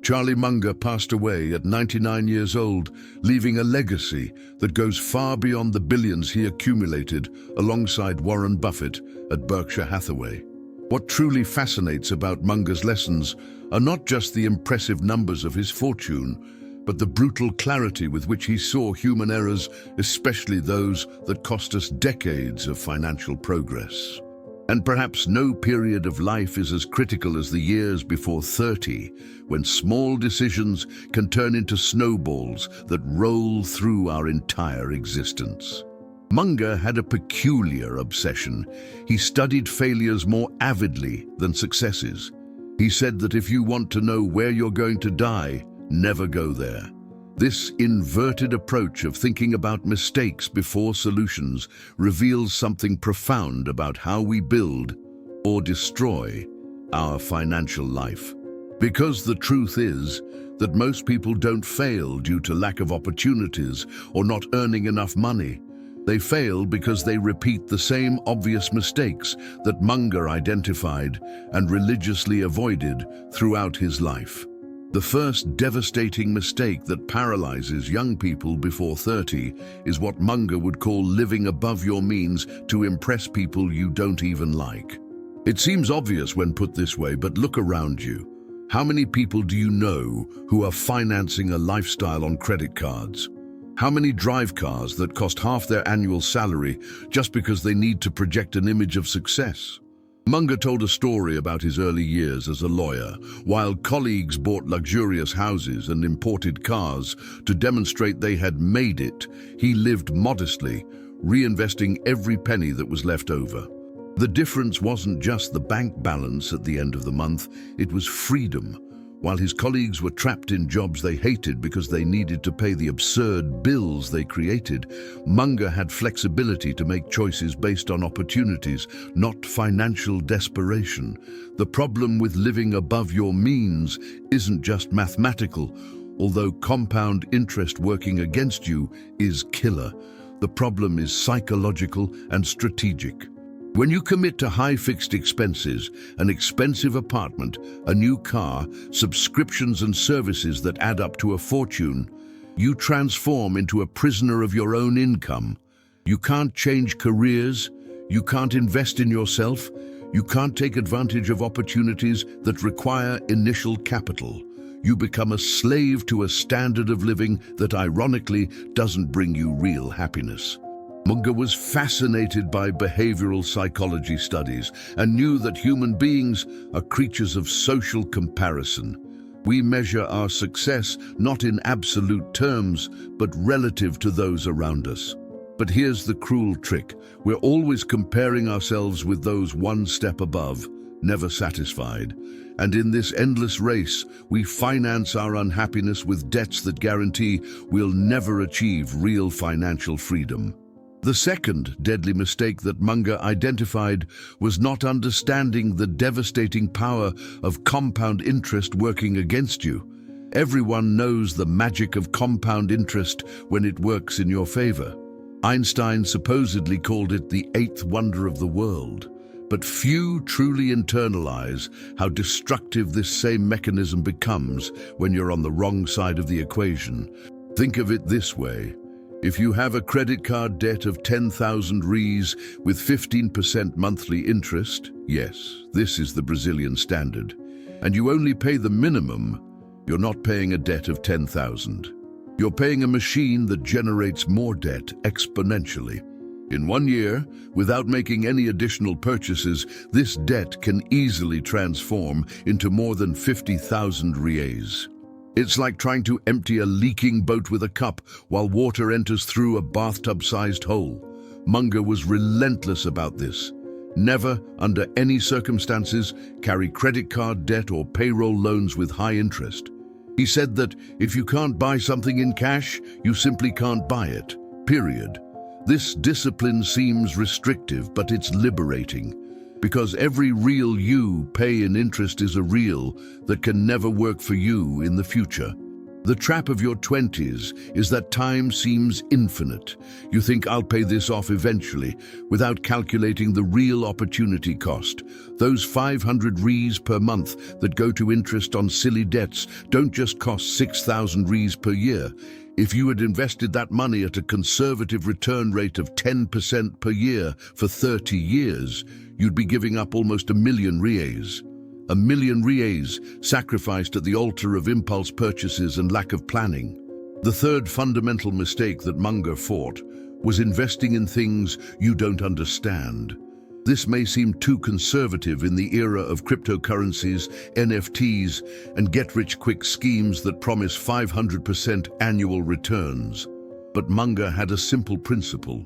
Charlie Munger passed away at 99 years old, leaving a legacy that goes far beyond the billions he accumulated alongside Warren Buffett at Berkshire Hathaway. What truly fascinates about Munger's lessons are not just the impressive numbers of his fortune, but the brutal clarity with which he saw human errors, especially those that cost us decades of financial progress. And perhaps no period of life is as critical as the years before 30, when small decisions can turn into snowballs that roll through our entire existence. Munger had a peculiar obsession. He studied failures more avidly than successes. He said that if you want to know where you're going to die, never go there. This inverted approach of thinking about mistakes before solutions reveals something profound about how we build or destroy our financial life. Because the truth is that most people don't fail due to lack of opportunities or not earning enough money. They fail because they repeat the same obvious mistakes that Munger identified and religiously avoided throughout his life. The first devastating mistake that paralyzes young people before 30 is what Munger would call living above your means to impress people you don't even like. It seems obvious when put this way, but look around you. How many people do you know who are financing a lifestyle on credit cards? How many drive cars that cost half their annual salary just because they need to project an image of success? Munger told a story about his early years as a lawyer. While colleagues bought luxurious houses and imported cars to demonstrate they had made it, he lived modestly, reinvesting every penny that was left over. The difference wasn't just the bank balance at the end of the month, it was freedom. While his colleagues were trapped in jobs they hated because they needed to pay the absurd bills they created, Munger had flexibility to make choices based on opportunities, not financial desperation. The problem with living above your means isn't just mathematical, although compound interest working against you is killer. The problem is psychological and strategic. When you commit to high fixed expenses, an expensive apartment, a new car, subscriptions and services that add up to a fortune, you transform into a prisoner of your own income. You can't change careers, you can't invest in yourself, you can't take advantage of opportunities that require initial capital. You become a slave to a standard of living that ironically doesn't bring you real happiness. Munger was fascinated by behavioral psychology studies and knew that human beings are creatures of social comparison. We measure our success not in absolute terms, but relative to those around us. But here's the cruel trick. We're always comparing ourselves with those one step above, never satisfied. And in this endless race, we finance our unhappiness with debts that guarantee we'll never achieve real financial freedom. The second deadly mistake that Munger identified was not understanding the devastating power of compound interest working against you. Everyone knows the magic of compound interest when it works in your favor. Einstein supposedly called it the eighth wonder of the world, but few truly internalize how destructive this same mechanism becomes when you're on the wrong side of the equation. Think of it this way. If you have a credit card debt of 10,000 reais with 15% monthly interest, yes, this is the Brazilian standard, and you only pay the minimum, you're not paying a debt of 10,000. You're paying a machine that generates more debt exponentially. In 1 year, without making any additional purchases, this debt can easily transform into more than 50,000 reais. It's like trying to empty a leaking boat with a cup while water enters through a bathtub-sized hole. Munger was relentless about this. Never, under any circumstances, carry credit card debt or payroll loans with high interest. He said that if you can't buy something in cash, you simply can't buy it, period. This discipline seems restrictive, but it's liberating. Because every real you pay in interest is a real that can never work for you in the future. The trap of your 20s is that time seems infinite. You think I'll pay this off eventually, without calculating the real opportunity cost. Those 500 Rs per month that go to interest on silly debts don't just cost 6,000 Rs per year. If you had invested that money at a conservative return rate of 10% per year for 30 years, you'd be giving up almost 1,000,000 Rs. 1,000,000 Rs sacrificed at the altar of impulse purchases and lack of planning. The third fundamental mistake that Munger fought was investing in things you don't understand. This may seem too conservative in the era of cryptocurrencies, NFTs, and get-rich-quick schemes that promise 500% annual returns. But Munger had a simple principle.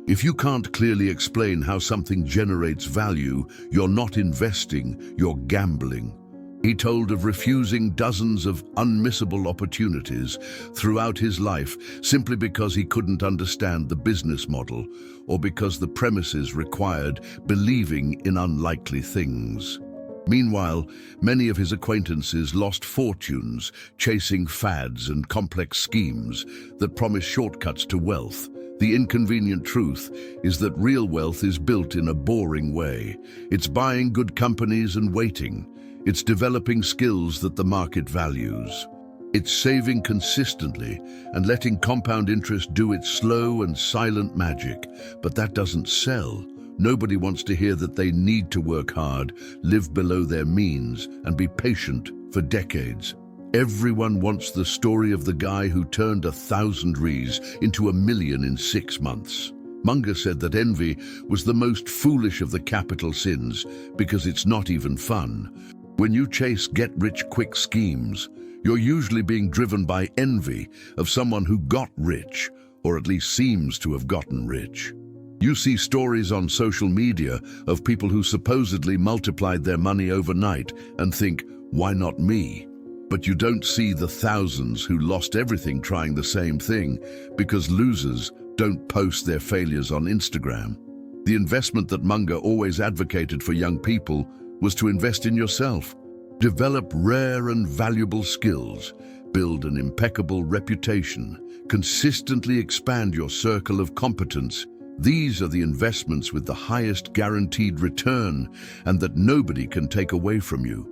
If you can't clearly explain how something generates value, you're not investing, you're gambling. He told of refusing dozens of unmissable opportunities throughout his life simply because he couldn't understand the business model or because the premises required believing in unlikely things. Meanwhile, many of his acquaintances lost fortunes chasing fads and complex schemes that promise shortcuts to wealth. The inconvenient truth is that real wealth is built in a boring way. It's buying good companies and waiting. It's developing skills that the market values. It's saving consistently and letting compound interest do its slow and silent magic. But that doesn't sell. Nobody wants to hear that they need to work hard, live below their means, and be patient for decades. Everyone wants the story of the guy who turned 1,000 Rs into 1,000,000 in 6 months. Munger said that envy was the most foolish of the capital sins because it's not even fun. When you chase get-rich-quick schemes, you're usually being driven by envy of someone who got rich, or at least seems to have gotten rich. You see stories on social media of people who supposedly multiplied their money overnight and think, why not me? But you don't see the thousands who lost everything trying the same thing because losers don't post their failures on Instagram. The investment that Munger always advocated for young people was to invest in yourself. Develop rare and valuable skills, build an impeccable reputation, consistently expand your circle of competence. These are the investments with the highest guaranteed return and that nobody can take away from you.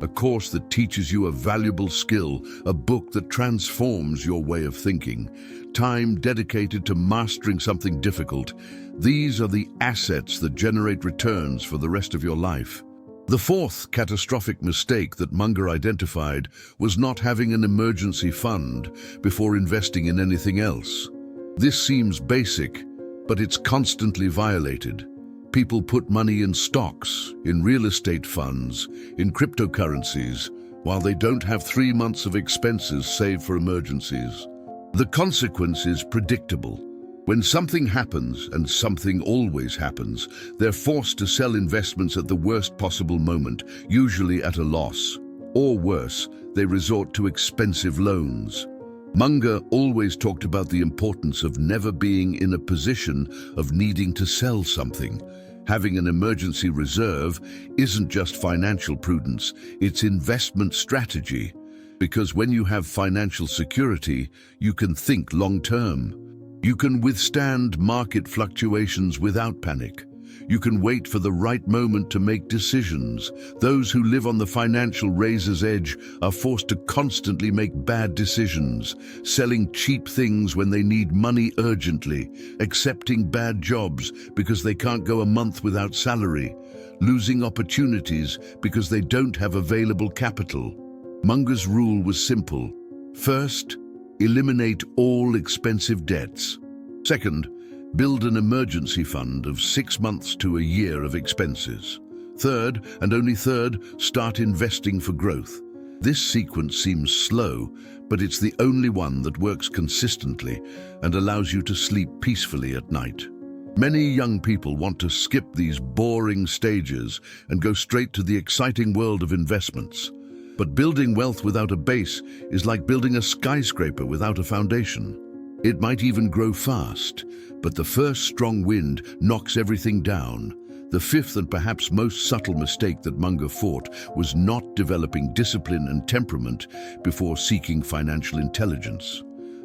A course that teaches you a valuable skill, a book that transforms your way of thinking, time dedicated to mastering something difficult. These are the assets that generate returns for the rest of your life. The fourth catastrophic mistake that Munger identified was not having an emergency fund before investing in anything else. This seems basic, but it's constantly violated. People put money in stocks, in real estate funds, in cryptocurrencies, while they don't have 3 months of expenses saved for emergencies. The consequence is predictable. When something happens, and something always happens, they're forced to sell investments at the worst possible moment, usually at a loss. Or worse, they resort to expensive loans. Munger always talked about the importance of never being in a position of needing to sell something. Having an emergency reserve isn't just financial prudence, it's investment strategy. Because when you have financial security, you can think long-term. You can withstand market fluctuations without panic. You can wait for the right moment to make decisions. Those who live on the financial razor's edge are forced to constantly make bad decisions, selling cheap things when they need money urgently, accepting bad jobs because they can't go a month without salary, losing opportunities because they don't have available capital. Munger's rule was simple. First, eliminate all expensive debts. Second, build an emergency fund of 6 months to a year of expenses. Third, and only third, start investing for growth. This sequence seems slow, but it's the only one that works consistently and allows you to sleep peacefully at night. Many young people want to skip these boring stages and go straight to the exciting world of investments. But building wealth without a base is like building a skyscraper without a foundation. It might even grow fast, but the first strong wind knocks everything down. The fifth and perhaps most subtle mistake that Munger fought was not developing discipline and temperament before seeking financial intelligence.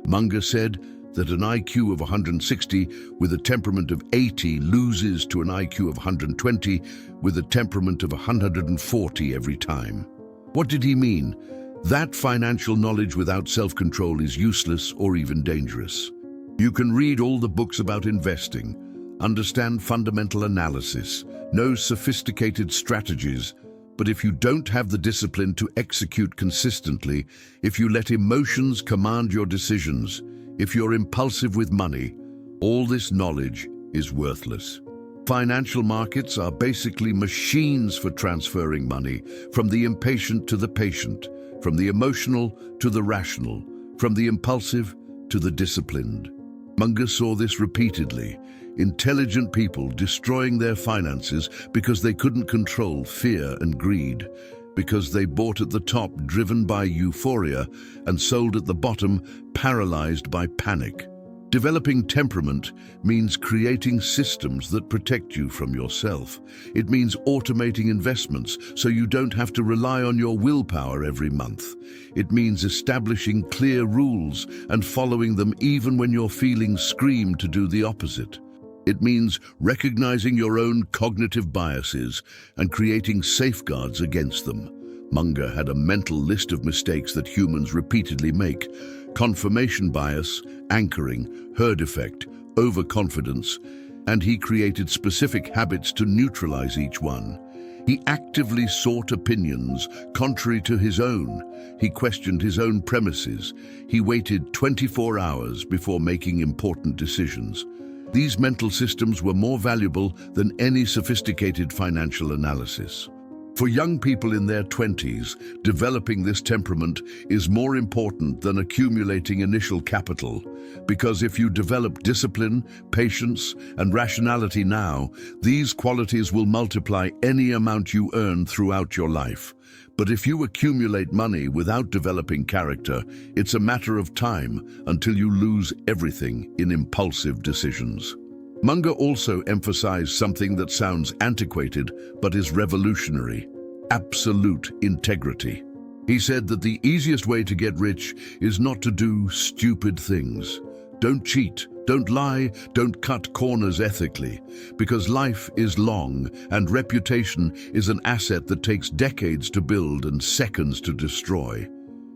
Munger said that an IQ of 160 with a temperament of 80 loses to an IQ of 120 with a temperament of 140 every time. What did he mean? That financial knowledge without self-control is useless or even dangerous. You can read all the books about investing, understand fundamental analysis, know sophisticated strategies, but if you don't have the discipline to execute consistently, if you let emotions command your decisions, if you're impulsive with money, all this knowledge is worthless. Financial markets are basically machines for transferring money from the impatient to the patient, from the emotional to the rational, from the impulsive to the disciplined. Munger saw this repeatedly. Intelligent people destroying their finances because they couldn't control fear and greed, because they bought at the top driven by euphoria and sold at the bottom paralyzed by panic. Developing temperament means creating systems that protect you from yourself. It means automating investments so you don't have to rely on your willpower every month. It means establishing clear rules and following them even when your feelings scream to do the opposite. It means recognizing your own cognitive biases and creating safeguards against them. Munger had a mental list of mistakes that humans repeatedly make: confirmation bias, anchoring, herd effect, overconfidence, and he created specific habits to neutralize each one. He actively sought opinions contrary to his own. He questioned his own premises. He waited 24 hours before making important decisions. These mental systems were more valuable than any sophisticated financial analysis. For young people in their 20s, developing this temperament is more important than accumulating initial capital, because if you develop discipline, patience, and rationality now, these qualities will multiply any amount you earn throughout your life. But if you accumulate money without developing character, it's a matter of time until you lose everything in impulsive decisions. Munger also emphasized something that sounds antiquated but is revolutionary: absolute integrity. He said that the easiest way to get rich is not to do stupid things. Don't cheat, don't lie, don't cut corners ethically, because life is long and reputation is an asset that takes decades to build and seconds to destroy.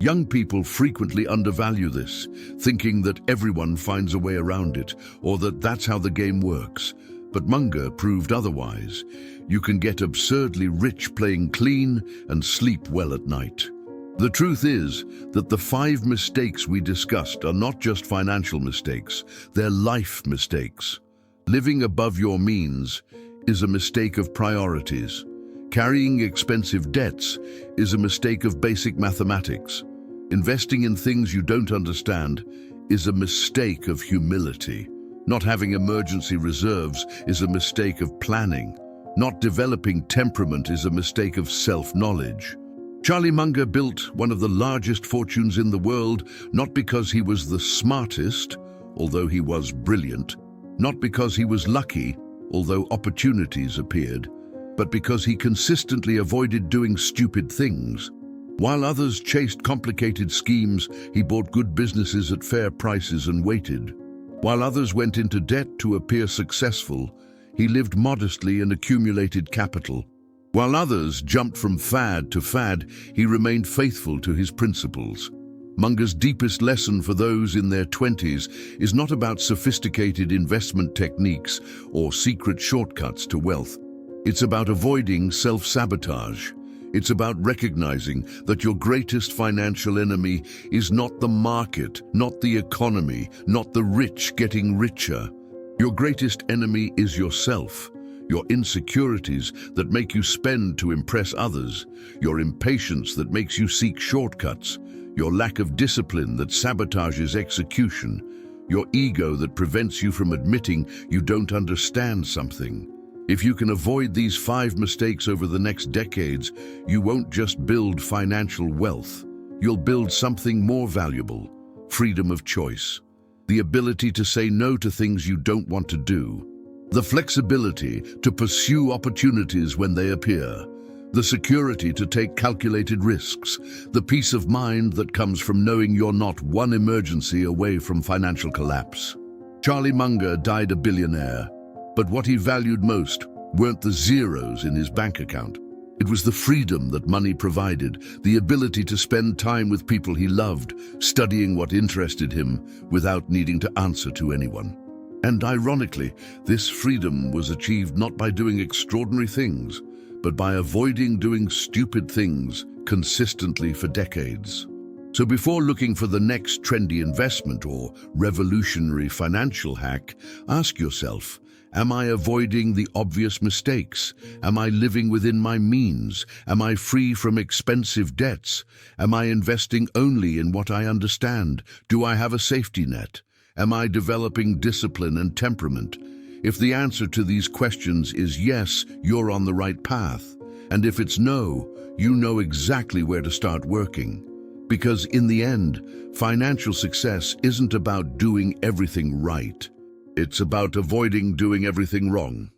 Young people frequently undervalue this, thinking that everyone finds a way around it, or that that's how the game works. But Munger proved otherwise. You can get absurdly rich playing clean and sleep well at night. The truth is that the 5 mistakes we discussed are not just financial mistakes, they're life mistakes. Living above your means is a mistake of priorities. Carrying expensive debts is a mistake of basic mathematics. Investing in things you don't understand is a mistake of humility. Not having emergency reserves is a mistake of planning. Not developing temperament is a mistake of self-knowledge. Charlie Munger built one of the largest fortunes in the world, not because he was the smartest, although he was brilliant, not because he was lucky, although opportunities appeared, but because he consistently avoided doing stupid things. While others chased complicated schemes, he bought good businesses at fair prices and waited. While others went into debt to appear successful, he lived modestly and accumulated capital. While others jumped from fad to fad, he remained faithful to his principles. Munger's deepest lesson for those in their 20s is not about sophisticated investment techniques or secret shortcuts to wealth. It's about avoiding self-sabotage. It's about recognizing that your greatest financial enemy is not the market, not the economy, not the rich getting richer. Your greatest enemy is yourself. Your insecurities that make you spend to impress others, your impatience that makes you seek shortcuts, your lack of discipline that sabotages execution, your ego that prevents you from admitting you don't understand something. If you can avoid these 5 mistakes over the next decades, you won't just build financial wealth. You'll build something more valuable: freedom of choice, the ability to say no to things you don't want to do, The flexibility to pursue opportunities when they appear, the security to take calculated risks, the peace of mind that comes from knowing you're not one emergency away from financial collapse. Charlie Munger died a billionaire, but what he valued most weren't the zeros in his bank account. It was the freedom that money provided, the ability to spend time with people he loved, studying what interested him without needing to answer to anyone. And ironically, this freedom was achieved not by doing extraordinary things, but by avoiding doing stupid things consistently for decades. So before looking for the next trendy investment or revolutionary financial hack, ask yourself, am I avoiding the obvious mistakes? Am I living within my means? Am I free from expensive debts? Am I investing only in what I understand? Do I have a safety net? Am I developing discipline and temperament? If the answer to these questions is yes, you're on the right path. And if it's no, you know exactly where to start working. Because in the end, financial success isn't about doing everything right. It's about avoiding doing everything wrong.